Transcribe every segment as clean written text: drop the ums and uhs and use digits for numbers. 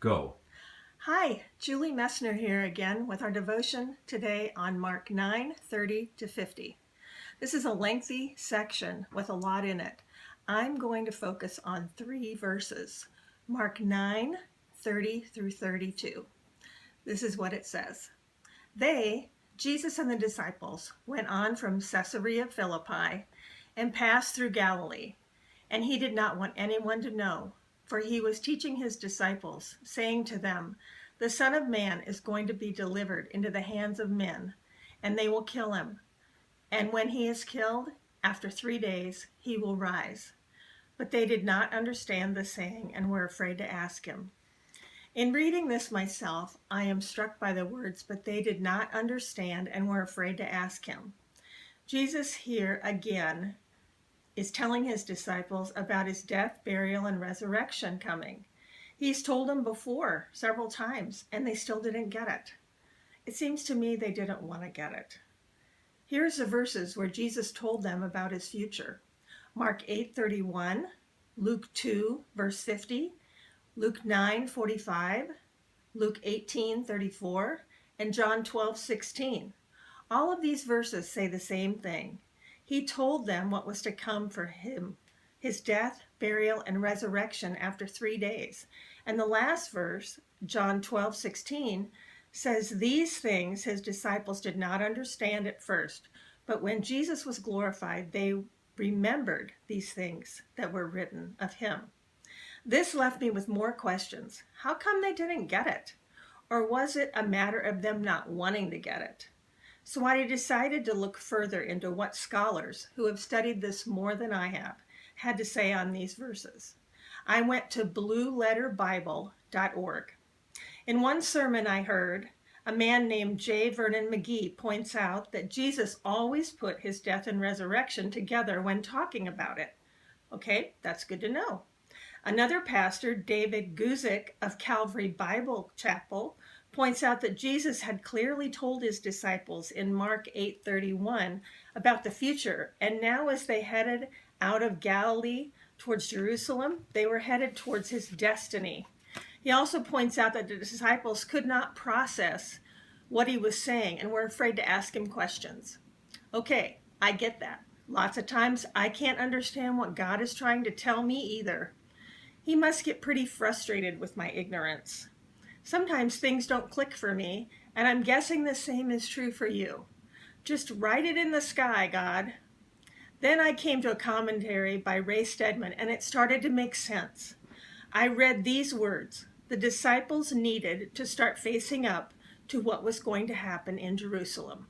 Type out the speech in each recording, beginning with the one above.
Go. Hi, Julie Moessner here again with our devotion today on Mark 9:30-50. This is a lengthy section with a lot in it. I'm going to focus on 3 verses, Mark 9:30-32. This is what it says. Jesus and the disciples, went on from Caesarea Philippi and passed through Galilee, and he did not want anyone to know, for he was teaching his disciples, saying to them, "The Son of Man is going to be delivered into the hands of men, and they will kill him. And when he is killed, after 3 days, he will rise." But they did not understand the saying and were afraid to ask him. In reading this myself, I am struck by the words, "but they did not understand and were afraid to ask him." Jesus here again is telling his disciples about his death, burial, and resurrection coming. He's told them before several times, and they still didn't get it. It seems to me they didn't want to get it. Here's the verses where Jesus told them about his future. Mark 8:31, Luke 2, verse 50, Luke 9:45, Luke 18:34, and John 12:16. All of these verses say the same thing. He told them what was to come for him, his death, burial, and resurrection after 3 days. And the last verse, John 12:16, says these things his disciples did not understand at first, but when Jesus was glorified, they remembered these things that were written of him. This left me with more questions. How come they didn't get it? Or was it a matter of them not wanting to get it? So I decided to look further into what scholars who have studied this more than I have had to say on these verses. I went to blueletterbible.org. In one sermon I heard, a man named J. Vernon McGee points out that Jesus always put his death and resurrection together when talking about it. Okay, that's good to know. Another pastor, David Guzik of Calvary Bible Chapel, points out that Jesus had clearly told his disciples in Mark 8:31 about the future, and now as they headed out of Galilee towards Jerusalem, they were headed towards his destiny. He also points out that the disciples could not process what he was saying and were afraid to ask him questions. Okay, I get that. Lots of times I can't understand what God is trying to tell me either. He must get pretty frustrated with my ignorance. Sometimes things don't click for me, and I'm guessing the same is true for you. Just write it in the sky, God. Then I came to a commentary by Ray Stedman, and it started to make sense. I read these words: the disciples needed to start facing up to what was going to happen in Jerusalem.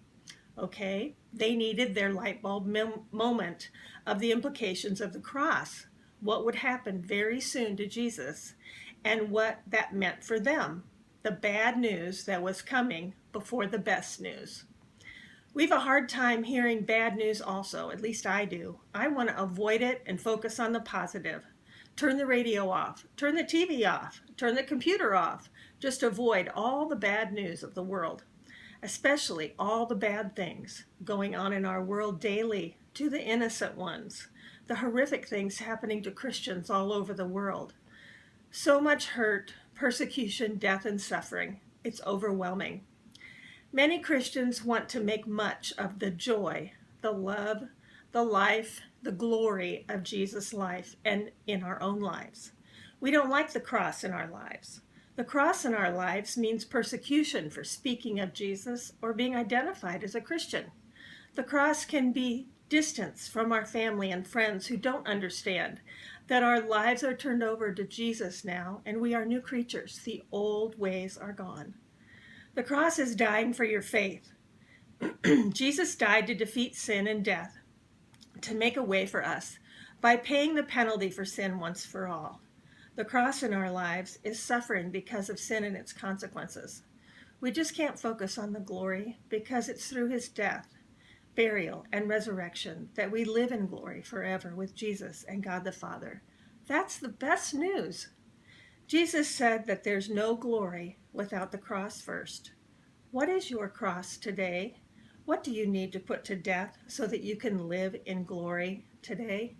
Okay, they needed their light bulb moment of the implications of the cross, what would happen very soon to Jesus, and what that meant for them, the bad news that was coming before the best news. We have a hard time hearing bad news also, at least I do. I want to avoid it and focus on the positive. Turn the radio off, turn the TV off, turn the computer off. Just avoid all the bad news of the world, especially all the bad things going on in our world daily, to the innocent ones, the horrific things happening to Christians all over the world. So much hurt, persecution, death, and suffering. It's overwhelming. Many Christians want to make much of the joy, the love, the life, the glory of Jesus' life and in our own lives. We don't like the cross in our lives. The cross in our lives means persecution for speaking of Jesus or being identified as a Christian. The cross can be distance from our family and friends who don't understand that our lives are turned over to Jesus now and we are new creatures. The old ways are gone. The cross is dying for your faith. Jesus died to defeat sin and death, to make a way for us by paying the penalty for sin once for all. The cross in our lives is suffering because of sin and its consequences. We just can't focus on the glory because it's through his death, burial, and resurrection that we live in glory forever with Jesus and God the Father. That's the best news. Jesus said that there's no glory without the cross first. What is your cross today? What do you need to put to death so that you can live in glory today?